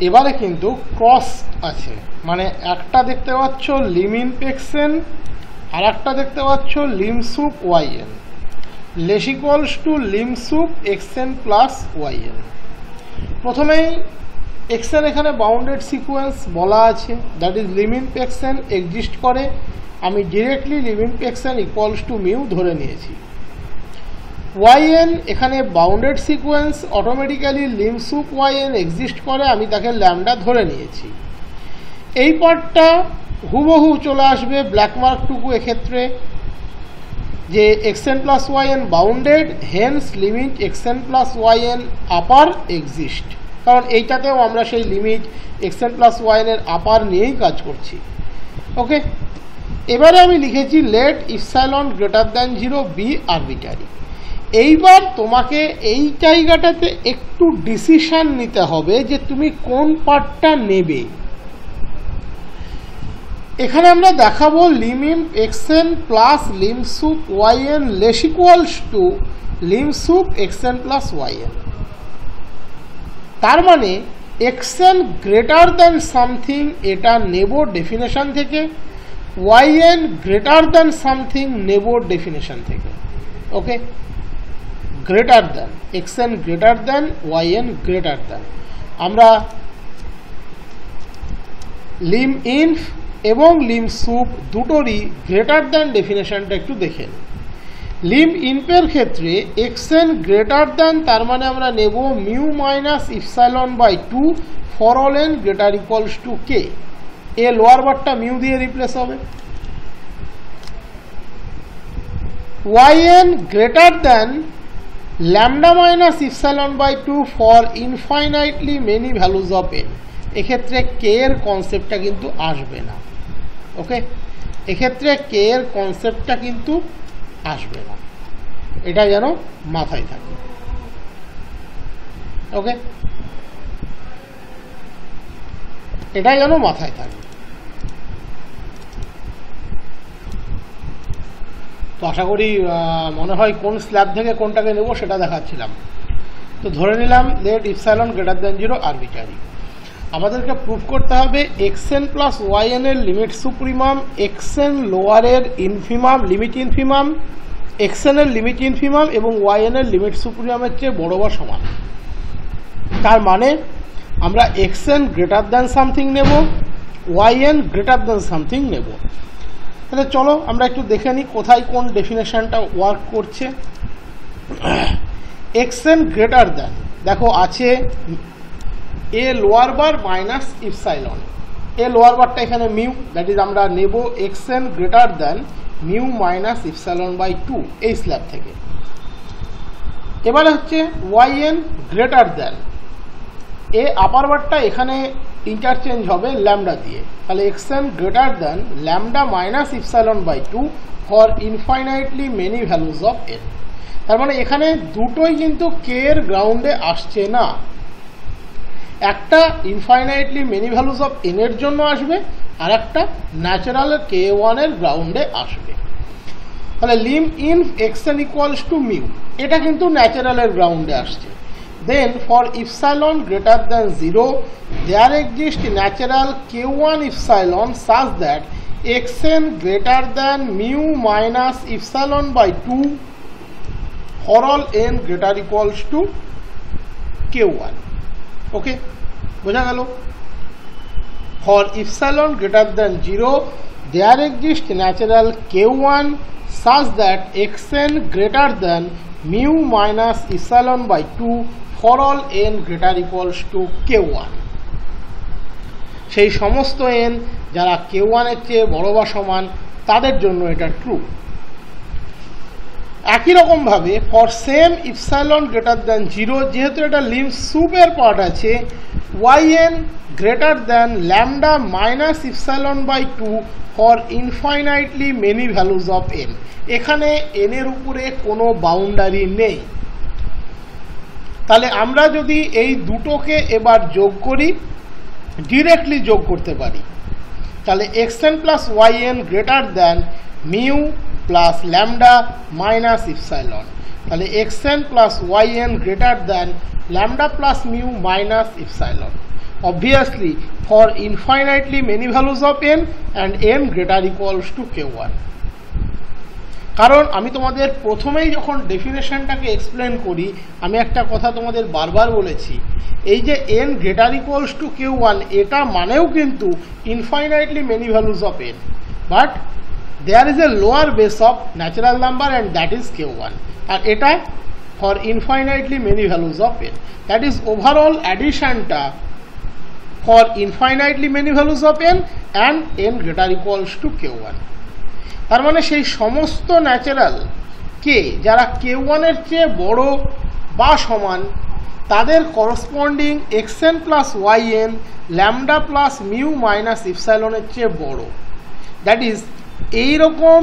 এবারে কিন্তু ক্রস আছে, মানে একটা দেখতে পাচ্ছ লিমিন এক্সএন আর একটা দেখতে পাচ্ছ lim sup y n less equals to lim sup x n plus y n. প্রথমেই এক্সএন এখানে বাউন্ডেড সিকোয়েন্স বলা আছে, that is lim inf x n exist করে, আমি directly lim inf x n equals to mu ধরে নিয়েছি। ওয়াইএন এখানে bounded sequence, automatically lim sup y n exist করে, আমি তাকে ল্যামডা ধরে নিয়েছি। এই পার্টটা হুবহু চলে আসবে ব্ল্যাক মার্কটুকু এক্ষেত্রে, যে x n plus y n bounded, hence limit x n plus y n upper exist, কারণ এইটাতেও আমরা সেই লিমিট এক্সএন প্লাস ওয়াইএনের আপার নিয়েই কাজ করছি। ওকে, এবারে আমি লিখেছি let epsilon greater than 0 be arbitrary. এইবার তোমাকে এই জায়গাটাতে একটু ডিসিশন নিতে হবে যে তুমি কোন পার্টটা নেবে। এখানে আমরা দেখাবো lim inf x n plus lim sup y n less equals to lim sup x n plus y n. তার মানে এক্সএন গ্রেটার দ্যান সামথিং এটা নেব ডেফিনেশন থেকে, ওয়াইএন গ্রেটার দ্যান সামথিং নেব ডেফিনেশন থেকে। Okay, greater than x n greater than y n greater than, আমরা lim inf এবং lim sup দুটোরই গ্রেটার দ্যান ডেফিনেশনটা একটু দেখে নিই। লিম ইনফের ক্ষেত্রে এক্সএন গ্রেটার দ্যান, তার মানে আমরা নেব mu minus epsilon by 2 for all n greater equals to k. এ লোয়ার বারটা মিউ দিয়ে রিপ্লেস হবে। Y n greater than lambda minus epsilon by 2 for infinitely many values of n. এক্ষেত্রে কে এর কনসেপ্টটা কিন্তু আসবে না। ওকে, এক্ষেত্রে কে এর কনসেপ্টটা কিন্তু আসবে না, এটা যেন মাথায় থাকে। ওকে, এটা যেন মাথায় থাকে। তো আশা করি মনে হয় কোন স্ল্যাব থেকে কোনটাকে নেব সেটা দেখাচ্ছিলাম। তো ধরে নিলাম let epsilon greater than 0 arbitrary. আমাদেরকে প্রুভ করতে হবে এক্সএন প্লাস ওয়াইএন এর লিমিট সুপ্রিমাম, এক্সএন লোয়ারের ইনফিমাম লিমিট ইনফিমাম, এক্সএন এর লিমিট ইনফিমাম এবং ওয়াইএন এর লিমিট সুপ্রিমামের চেয়ে বড় বা সমান। তার মানে আমরা এক্সএন গ্রেটার দ্যান সামথিং নেব, ওয়াইএন গ্রেটার দ্যান সামথিং নেব। তাহলে চলো আমরা একটু দেখে নিই কোথায় কোন ডেফিনেশনটা ওয়ার্ক করছে। এক্সএন গ্রেটার দ্যান, দেখো আছে a lower bar minus epsilon, এ লোয়ার বারটা এখানে মিউ, দ্যাট ইজ আমরা নেব x n greater than mu minus epsilon by 2 এই স্ল্যাব থেকে। এবারে হচ্ছে ওয়াইএন গ্রেটার দ্যান, এ আপার বারটা এখানে ইন্টারচেঞ্জ হবে ল্যামডা দিয়ে, তাহলে x n greater than lambda minus epsilon by 2 for infinitely many values of n. তার মানে এখানে দুটোই কিন্তু কে এর গ্রাউন্ডে আসছে না, একটা infinitely many values of N এর জন্য আসবে আর একটা ন্যাচারাল k1 এর গ্রাউন্ডে আসবে। তাহলে lim inf x n equals to mu, এটা কিন্তু ন্যাচারালের গ্রাউন্ডে আসছে। Then for epsilon greater than 0 there exist natural k1 epsilon such that x n greater than mu minus epsilon by 2 for all n greater equals to k1। Okay, বোঝা গেল? For epsilon greater than 0 there exist natural k1 such that xn greater than mu minus epsilon by 2 for all n greater equals to k1। সেই সমস্ত n যারা k1 এর চেয়ে বড় বা সমান তাদের জন্য এটা ট্রু। একই রকম ভাবে for same epsilon greater than 0, যেহেতু এটা লিম সুপের পার্ট আছে, yn greater than lambda minus epsilon by 2 for infinitely many values of n। এখানে n এর উপরে কোনো বাউন্ডারি নেই। তাহলে আমরা যদি এই দুটোকে এবার যোগ করি, ডিরেক্টলি যোগ করতে পারি, তাহলে xn plus yn greater than mu plus lambda minus epsilon. তাহলে xn plus yn greater than lambda plus mu minus epsilon. obviously for infinitely many values of n and n greater equals to k1. কারণ আমি তোমাদের প্রথমেই যখন ডেফিনেশনটাকে explain করি আমি একটা কথা তোমাদের বারবার বলেছি, এই যে n greater equals to k1 এটা মানেও কিন্তু infinitely many values of n, but there is a lower base of natural number and that is k1, আর এটা for infinitely many values of n, that is overall additionটা for infinitely many values of n and n greater equals to k1. তার মানে সেই সমস্ত natural কে যারা k1 এর চেয়ে বড় বা সমান তাদের corresponding xn plus yn lambda plus mu minus ইপসাইলনের চেয়ে বড়, দ্যাট ইজ এইরকম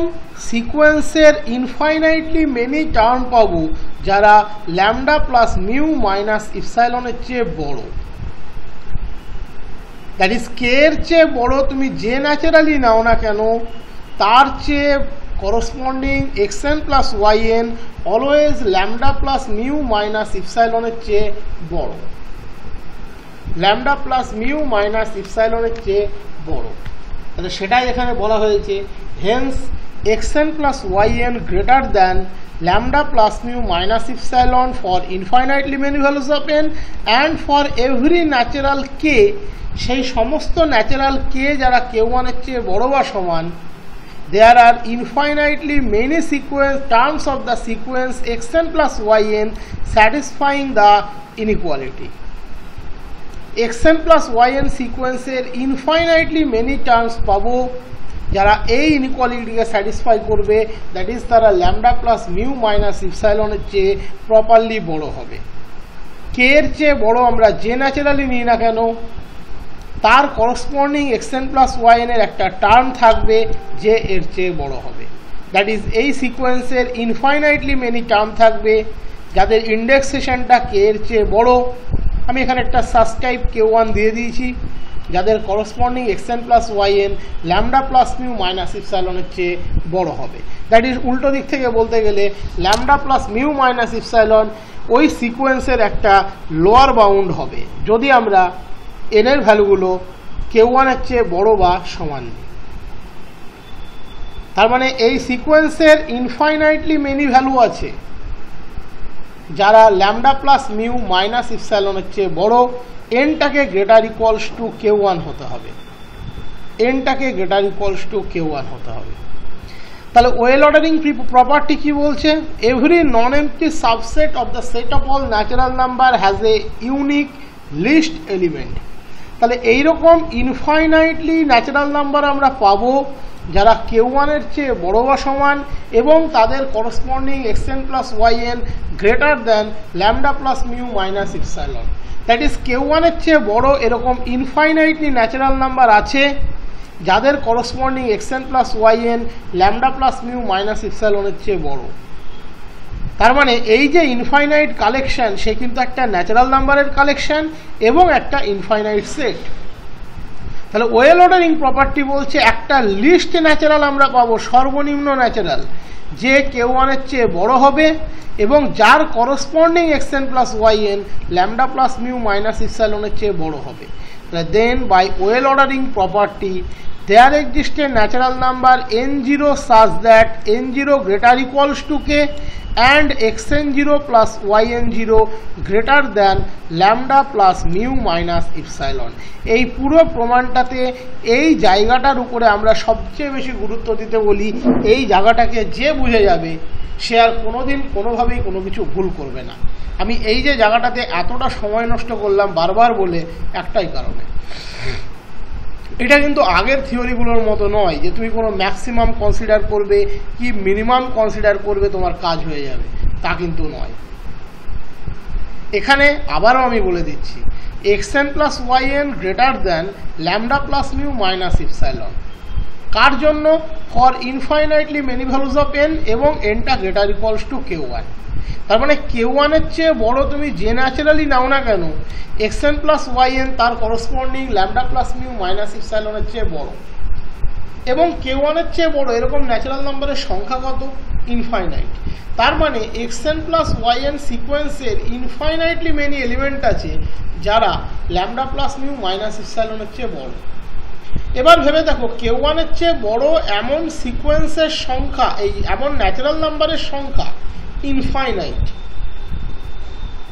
সিকোয়েন্সের ইনফাইনাইটলি মেনি টার্ম পাবো যারা ল্যামডা প্লাস মিউ মাইনাস ইপসাইলনের চেয়ে বড়। দ্যাট ইজ কে এর চেয়ে বড় তুমি যে ন্যাচারালি নাও না কেন তার চেয়ে corresponding xn plus yn always lambda plus mu minus ইপসাইলনের চেয়ে বড়, ল্যামডা প্লাস মিউ মাইনাস ইপসাইলনের চেয়ে বড়। তাহলে সেটাই এখানে বলা হয়েছে, hence xn plus yn greater than lambda plus mu minus epsilon for infinitely many values of n and for every natural k, সেই সমস্ত ন্যাচারাল কে যারা k1 এর চেয়ে বড় বা সমান, there are infinitely many sequence terms of the sequence xn plus yn satisfying the inequality. xn plus yn সিকোয়েন্সের infinitely many terms পাবো যারা এই ইনইকুয়ালিটিকে স্যাটিসফাই করবে, দ্যাট ইজ তারা ল্যামডা প্লাস মিউ মাইনাস ইপসাইলনের চেয়ে প্রপারলি বড় হবে। কে এর চেয়ে বড় আমরা যে ন্যাচারালি নিই না কেন তার করসপন্ডিং xn প্লাস yn এর একটা টার্ম থাকবে যে এর চেয়ে বড় হবে, দ্যাট ইজ এই সিকোয়েন্সের ইনফাইনাইটলি মেনি টার্ম থাকবে যাদের ইন্ডেক্সেশনটা কে এর চেয়ে বড়। আমি এখানে একটা সাবটাইপ k1 দিয়ে দিয়েছি যাদের corresponding xn plus yn lambda plus mu minus ইপসাইলনের চেয়ে বড় হবে। দ্যাট ইজ উল্টো দিক থেকে বলতে গেলে lambda plus mu minus epsilon ওই সিকোয়েন্সের একটা লোয়ার বাউন্ড হবে যদি আমরা n এর ভ্যালুগুলো k1 এর চেয়ে বড় বা সমান। তার মানে এই সিকোয়েন্সের ইনফাইনাইটলি মেনি ভ্যালু আছে যারা ল্যামডা প্লাস মিউ মাইনাস ইপসাইলনের চেয়ে বড়, এনটাকে গ্রেটার ইকুয়ালস টু k1 হতে হবে, এনটাকে গ্রেটার ইকুয়ালস টু k1 হতে হবে। তাহলে ওয়েল অর্ডারিং প্রপার্টি কি বলছে? Every non empty subset of the set of all natural number has a unique least element. তাহলে এইরকম ইনফাইনাইটলি ন্যাচারাল নাম্বার আমরা পাবো যারা k1 এর চেয়ে বড় বা সমান এবং তাদের corresponding xn plus yn greater than lambda plus mu minus epsilon. That is k1 এর চেয়ে বড় এরকম ইনফাইনাইটলি ন্যাচারাল নাম্বার আছে যাদের corresponding xn plus yn lambda plus mu minus ইপসাইলনের চেয়ে বড়। তার মানে এই যে ইনফাইনাইট কালেকশন সে কিন্তু একটা ন্যাচারাল নাম্বারের কালেকশন এবং একটা ইনফাইনাইট সেট। তাহলে ওয়েল অর্ডারিং প্রপার্টি বলছে একটা লিস্ট ন্যাচারাল আমরা পাবো, সর্বনিম্ন ন্যাচারাল যে k1 এর চেয়ে বড় হবে এবং যার corresponding xn plus yn lambda plus mu minus ইপসাইলনের চেয়ে বড় হবে। Then by well ordering property there exists a natural number n0 such that n0 greater equals to k and xn0 plus yn0 greater than lambda plus mu minus epsilon। এই পুরো প্রমাণটাতে এই জায়গাটার উপরে আমরা সবচেয়ে বেশি গুরুত্ব দিতে বলি। এই জায়গাটাকে যে বুঝে যাবে সে আর কোনোদিন কোনোভাবেই কোনো কিছু ভুল করবে না। আমি এই যে জায়গাটাতে এতটা সময় নষ্ট করলাম বারবার বলে একটাই কারণে, এটা কিন্তু আগের থিওরিগুলোর মতো নয় যে তুমি কোনো ম্যাক্সিমাম কনসিডার করবে কি মিনিমাম কনসিডার করবে তোমার কাজ হয়ে যাবে, তা কিন্তু নয়। এখানে আবারও আমি বলে দিচ্ছি xn plus yn greater than lambda plus mu minus epsilon কার জন্য? For infinitely many values of n এবং nটা গ্রেটার ইকুয়ালস টু k1। তার মানে k1 এর চেয়ে বড় তুমি যে ন্যাচারালি নাও না কেন xn প্লাস yn তার corresponding lambda plus mu minus ইপসাইলনের চেয়ে বড় এবং k1 এর চেয়ে বড় এরকম ন্যাচারাল নাম্বারের সংখ্যা কত? ইনফাইনাইট। তার মানে xn প্লাস yn সিকোয়েন্সের ইনফাইনাইটলি মেনি এলিমেন্ট আছে যারা ল্যামডা প্লাস মিউ মাইনাস ইপসাইলনের চেয়ে বড়। এবার ভেবে দেখো k1 এর চেয়ে বড় এমন সিকোয়েন্সের সংখ্যা, এই এমন ন্যাচারাল নাম্বারের সংখ্যা ইনফাইনাইট।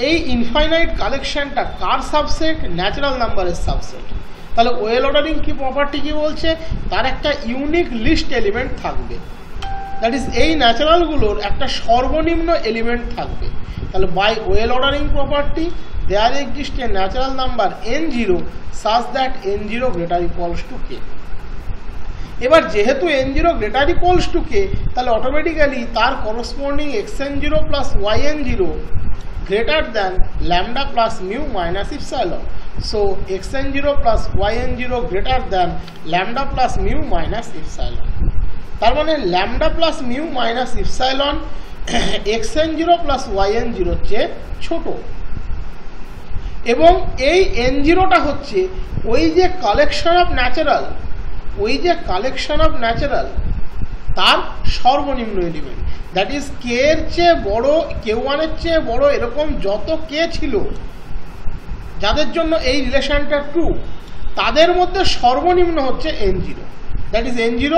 এই ইনফাইনাইট কালেকশনটা কার সাবসেট? ন্যাচারাল নাম্বারের সাবসেট। তাহলে ওয়েল অর্ডারিং কি প্রপার্টি কি বলছে? তার একটা ইউনিক লিস্ট এলিমেন্ট থাকবে, দ্যাট ইজ এই ন্যাচারালগুলোর একটা সর্বনিম্ন এলিমেন্ট থাকবে। তাহলে by well ordering property there exist a natural number n0 such that n0 greater equals to k। এবার যেহেতু n0 greater equals to k, তাহলে অটোমেটিক্যালি তার corresponding xn0 plus yn0 greater than lambda plus mu minus epsilon. So xn0 plus yn0 greater than lambda plus mu minus epsilon. তার মানে lambda plus mu minus epsilon xn0 plus yn0 চেয়ে ছোট। এবং এই n0টা হচ্ছে ওই যে কালেকশন অফ ন্যাচারাল, তার সর্বনিম্ন এলিমেন্ট, দ্যাট ইজ কে এর চেয়ে বড়, k1 এর চেয়ে বড় এরকম যত কে ছিল যাদের জন্য এই রিলেশনটা ট্রু, তাদের মধ্যে সর্বনিম্ন হচ্ছে n0, দ্যাট ইজ n0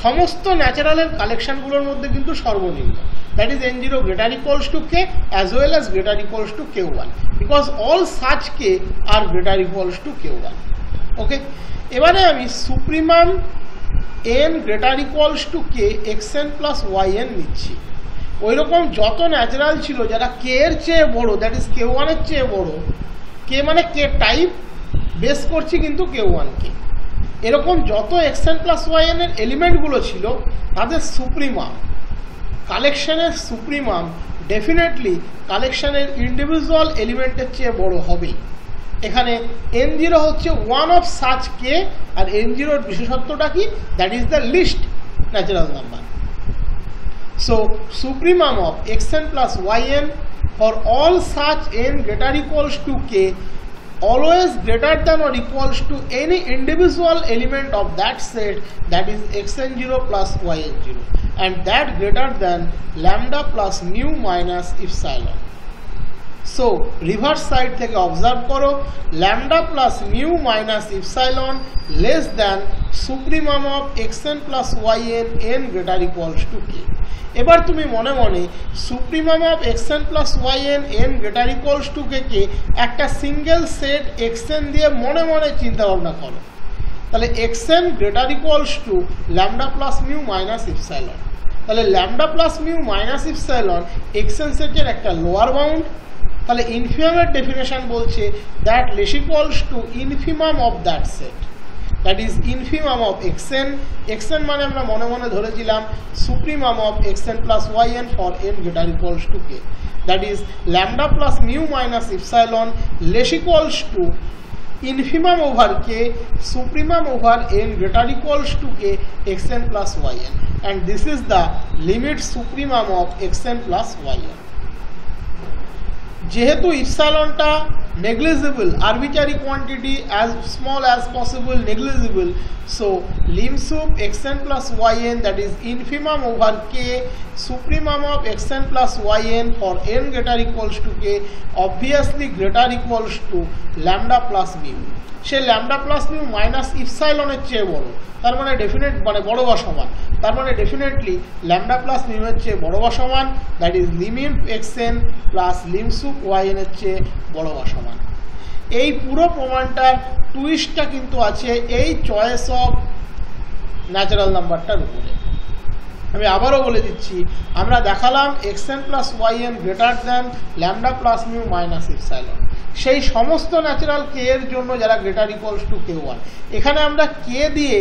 সমস্ত ন্যাচারালের কালেকশনগুলোর মধ্যে কিন্তু সর্বনিম্ন, that is n0 greater equals to k as well as greater equals to k1 because all such k are greater equals to k1. ওকে, এবারে আমি supremum n greater equals to k xn plus yn নিচ্ছি। ওই রকম যত natural ছিল যারা k এর চেয়ে বড়, দ্যাট ইজ k1 এর চেয়ে বড়, k মানে k টাইপ বেস করছি কিন্তু k1 কে, এরকম যত xn plus yn এর এলিমেন্টগুলো ছিল তাদের সুপ্রিমাম, কালেকশনের সুপ্রিমাম ডেফিনেটলি কালেকশনের ইন্ডিভিজুয়াল এলিমেন্টের চেয়ে বড় হবে। এখানে n0 হচ্ছে ওয়ান অফ সাচ কে, আর n0 বিশেষত্বটা কি? That is the least natural number. So supremum of xn plus yn for all such n greater equals to k always greater than or equals to any individual element of that set, that is xn0 plus yn0, and that greater than lambda plus mu minus epsilon. So reverse side থেকে observe করো, lambda plus mu minus epsilon less than supremum of xn plus yn n greater equals to k। এবার তুমি মনে মনে supremum of xn plus yn n greater equals to k কে একটা single set xn দিয়ে মনে মনে চিন্তা ভাবনা করো। তাহলে xn greater equals to lambda plus mu minus epsilon। তাহলে lambda plus mu minus epsilon xn সেটের একটা লোয়ার বাউন্ড। তাহলে ইনফিমামের ডেফিনেশন বলছে that less equals two infimum of that set, that is infimum of xn। xn মানে আমরা মনে মনে ধরেছিলাম supremum of xn plus yn for n greater equals to k, that is lambda plus mu minus epsilon less equals two infimum over k supremum over n greater equals to k xn plus yn, and this is the limit supremum of xn plus yn। যেহেতু ইপসাইলনটা negligible, arbitrary quantity as small as possible, negligible, so lim sup xn plus yn, that is infimum over k supremum of xn plus yn for n greater equals to k obviously greater equals to lambda plus mu। Say lambda plus mu minus epsilon এর চেয়ে বড়, তার মানে definite মানে বড় বা সমান, তার মানে ডেফিনেটলি lambda plus mu এর চেয়ে বড় বা সমান, that is lim xn plus lim sup yn এর চেয়ে বড় বা সমান। এই পুরো প্রমাণটার টুইস্টটা কিন্তু আছে এই চয়েস অফ ন্যাচারাল নাম্বারটার উপরে। আমি আবারও বলে দিচ্ছি, আমরা দেখালাম xn plus yn greater than lambda plus mu minus epsilon, সেই সমস্ত ন্যাচারাল কে এর জন্য যারা গ্রেটার ইকুয়ালস টু k1। এখানে আমরা কে দিয়ে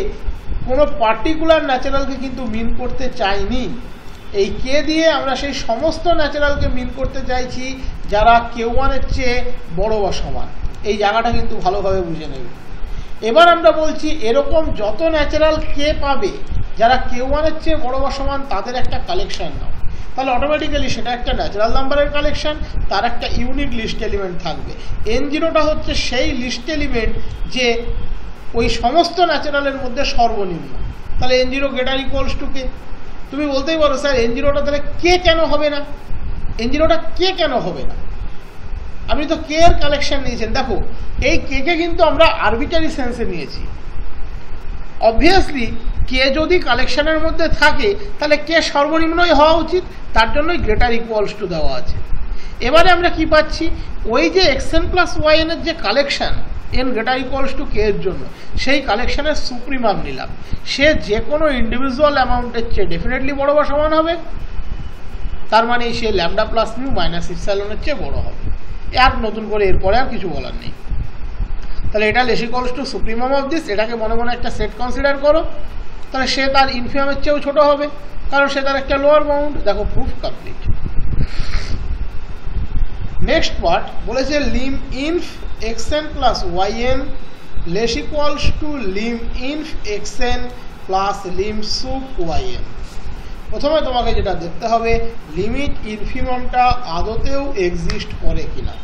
কোনো পার্টিকুলার ন্যাচারালকে কিন্তু মিন করতে চাইনি, এই কে দিয়ে আমরা সেই সমস্ত ন্যাচারালকে মিন করতে চাইছি যারা k1 এর চেয়ে বড় বা সমান। এই জায়গাটা কিন্তু ভালোভাবে বুঝে নেবে। এবার আমরা বলছি এরকম যত ন্যাচারাল কে পাবে যারা k1 এর চেয়ে বড় বা সমান তাদের একটা কালেকশন নাও, তাহলে অটোমেটিক্যালি সেটা একটা ন্যাচারাল নাম্বারের কালেকশন, তার একটা ইউনিক লিস্ট এলিমেন্ট থাকবে। n0টা হচ্ছে সেই লিস্ট এলিমেন্ট যে ওই সমস্ত ন্যাচারালের মধ্যে সর্বনিম্ন, তাহলে n0 গ্রেটার ইকুয়ালস টু কে। তুমি বলতেই পারো স্যার n0 টা তাহলে কে কেন হবে না, n0 টা কে কেন হবে না? আপনি তো কে এর কালেকশন নিয়েছেন। দেখো এই কে কে কিন্তু আমরা আরবিটারি সেন্সে নিয়েছি। অবভিয়াসলি কে যদি কালেকশনের মধ্যে থাকে তাহলে কে সর্বনিম্নই হওয়া উচিত, তার জন্যই গ্রেটার ইকুয়ালস টু দেওয়া আছে। এবারে আমরা কি পাচ্ছি, ওই যে xn প্লাস yn এর যে collection n greater equals to k এর জন্য, সেই কালেকশনের সুপ্রিমাম নিলাম। সে যে কোনো ইন্ডিভিজুয়াল অ্যামাউন্টের চেয়ে ডেফিনেটলি বড় বা সমান হবে, তার মানে সে ল্যামডা প্লাস মিউ মাইনাস ইপসাইলনের চেয়ে বড় হবে। আর নতুন করে এরপরে আর কিছু বলার নেই। তাহলে এটা less equals two supremum of this, এটাকে মনে মনে একটা সেট কনসিডার করো। তাহলে সে তার ইনফিমামের চেয়েও ছোট হবে, কারণ সে তার একটা লোয়ার বাউন্ড। দেখো প্রুফ কমপ্লিট। নেক্সট পার্ট বলেছে lim inf xn plus yn less equals to lim inf xn plus lim sup yn। প্রথমে তোমাকে যেটা দেখতে হবে লিমিট ইনফিমামটা আদতেও এক্সিস্ট করে কিনা।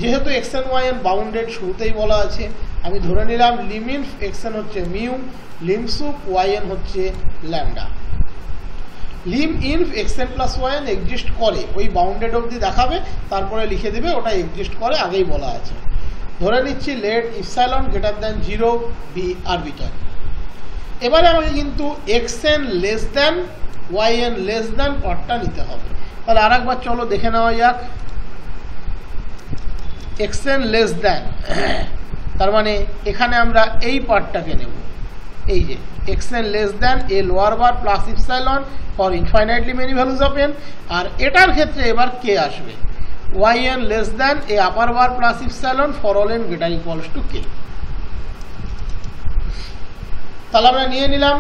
যেহেতু xn yn বাউন্ডেড শুরুতেই বলা আছে, আমি ধরে নিলাম লিম ইনফ xn হচ্ছে মিউ, লিম সুপ yn হচ্ছে lambda. Lim inf xn plus yn exist করে, ওই বাউন্ডেড অবধি দেখাবে, তারপরে লিখে দেবে ওটা এক্সিস্ট করে, আগেই বলা আছে। ধরে নিচ্ছি let epsilon greater than 0 be arbitrary. এবারে আমাকে কিন্তু xn less than yn less than পার্টটা নিতে হবে। তাহলে আর একবার চলো দেখে নেওয়া যাক। xn লেস দ্যান, তার মানে এখানে আমরা এই পার্টটাকে নেব, এই যে xn less than a lower bar plus epsilon for infinitely many values of n। আর এটার ক্ষেত্রে এবার কে আসবে, yn less than A upper bar plus epsilon for all n greater equals to k. তাহলে আমরা নিয়ে নিলাম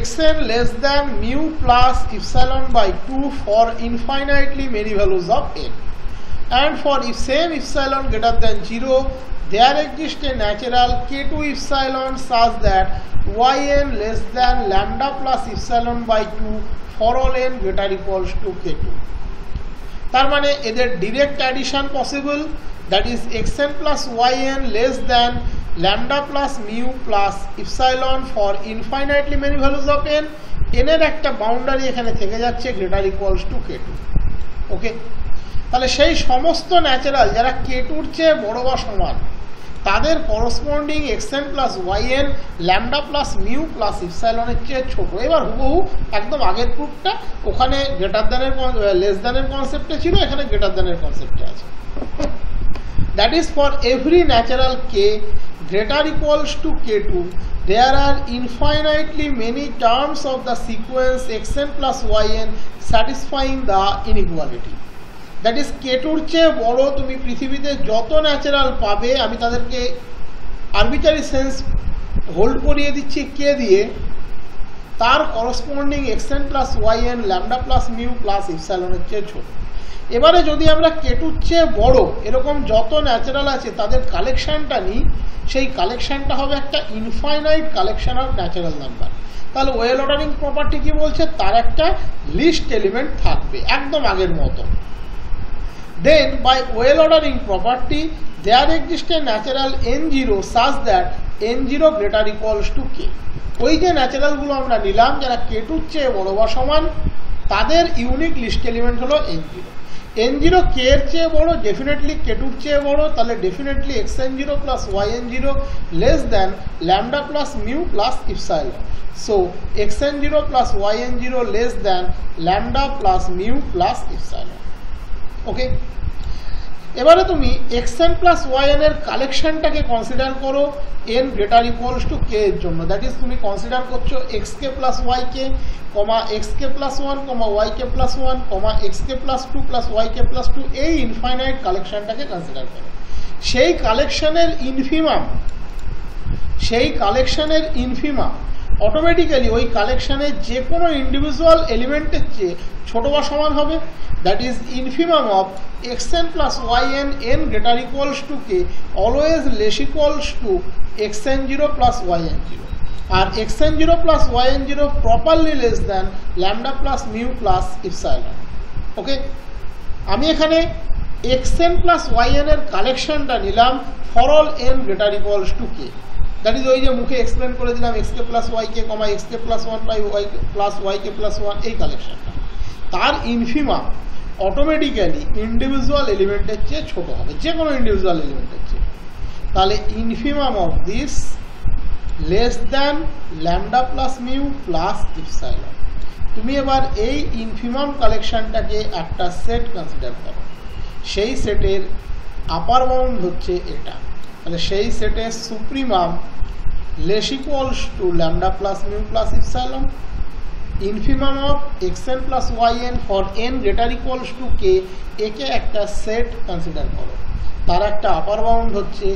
xn less than mu plus epsilon by 2 for infinitely many values of n, and for if same epsilon greater than 0 there exists a natural k2 epsilon such that yn less than lambda plus epsilon by 2 for all n greater equals to k2। তার মানে এদের direct addition possible, that is xn plus yn less than lambda plus mu plus epsilon for infinitely many values of n। n এর একটা boundary এখানে থেকে যাচ্ছে greater equals two k2। ওকে, তাহলে সেই সমস্ত ন্যাচারাল যারা k2-র চেয়ে বড় বা সমান, তাদের corresponding xn plus yn lambda plus mu plus ইপসাইলনের চেয়ে ছোট। এবার হুবহু একদম আগের প্রুফটা, ওখানে গ্রেটার দ্যানের লেস দ্যানের কনসেপ্টে ছিল, এখানে গ্রেটার দ্যানের কনসেপ্টে আছে। That is for every natural k greater equals to k2 there are infinitely many terms of the sequence xn plus yn satisfying the inequality। That is k2-র চেয়ে বড় তুমি পৃথিবীতে যত ন্যাচারাল পাবে, আমি তাদেরকে আরবিটারি সেন্স হোল্ড করিয়ে দিচ্ছি কে দিয়ে, তার corresponding xn plus yn lambda plus mu plus ইপসাইলনের চেয়ে ছোট। এবারে যদি আমরা k2-র চেয়ে বড় এরকম যত ন্যাচারাল আছে তাদের কালেকশনটা নিই, সেই কালেকশনটা হবে একটা infinite collection of natural number. তাহলে ওয়েল অর্ডারিং প্রপার্টি কি বলছে, তার একটা লিস্ট এলিমেন্ট থাকবে একদম আগের মতো। Then by well ordering property there exists a natural n0 such that n0 greater equals to k। ওই যে ন্যাচারালগুলো আমরা নিলাম যারা k2-র চেয়ে বড় বা সমান, তাদের ইউনিক লিস্ট এলিমেন্ট হলো n0। n0 k এর চেয়ে বড়, ডেফিনেটলি k2-র চেয়ে বড়, তাহলে definitely xn0 plus yn0 less than lambda plus mu plus epsilon. So xn0 plus yn0 less than lambda plus mu plus epsilon. Okay, এবারে তুমি xn প্লাস yn এর কালেকশনটাকে কনসিডার করো n greater equals to k এর জন্য। That is তুমি consider করছো xk plus yk, xk plus 1, yk plus 1, xk plus 2 plus yk plus 2, এই ইনফাইনাইট কালেকশনটাকে কনসিডার করো। সেই কালেকশনের ইনফিমাম অটোমেটিক্যালি ওই কালেকশনের যে কোনো ইন্ডিভিজুয়াল এলিমেন্টের চেয়ে ছোট বা সমান হবে। That is infimum of xn plus yn n greater equals to k always less equals to xn0 plus yn0, আর xn0 plus yn0 properly less than lambda plus mu plus epsilon. Okay, আমি এখানে xn plus yn এর কালেকশনটা নিলাম for all n greater equals to k। That is ওই যে মুখে explain করে দিলাম এক্সকে plus y k comma x k plus one by y plus y k plus one, এই কালেকশনটা তার ইনফিমাম অটোমেটিক্যালি ইন্ডিভিজুয়াল এলিমেন্টের চেয়ে ছোট হবে, যে কোনো ইন্ডিভিজুয়াল এলিমেন্টের চেয়ে। তাহলে infimum of this less than lambda plus mu plus epsilon. তুমি এবার এই ইনফিমাম কালেকশনটাকে একটা সেট কনসিডার করো, সেই সেটের আপার বাউন্ড হচ্ছে এটা, তাহলে সেই সেটের supremum less equals to lambda plus mu plus epsilon. Infimum of xn plus yn for n greater equals to k, একে একটা সেট কনসিডার করো, তার একটা আপার বাউন্ড হচ্ছে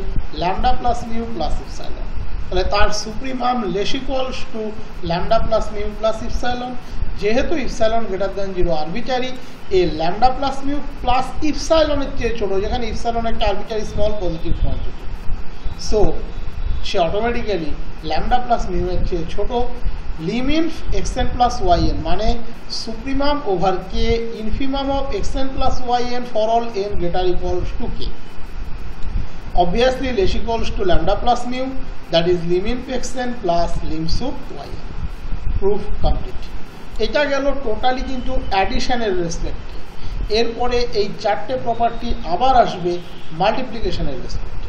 lambda plus mu plus epsilon. তাহলে তার supremum less equals to lambda plus mu plus epsilon. যেহেতু epsilon greater than 0 arbitrary, এই ল্যামডা প্লাস মিউ প্লাস ইপসাইলনের চেয়ে ছোট, যেখানে ইপসাইলন একটা arbitrary small positive quantity, so সে অটোমেটিক্যালি ল্যামডা প্লাস মিউ এর চেয়ে ছোট। লিমিট xn প্লাস yn মানে supremum over K infimum of xn plus yn for all n greater equals to K. Obviously less equals to lambda plus mu, that is lim xn plus lim sup yn. Proof complete. এটা গেল totally কিন্তু অ্যাডিশনের রেসপেক্টে। এরপরে এই চারটে property আবার আসবে মাল্টিপ্লিকেশনের রেসপেক্টে।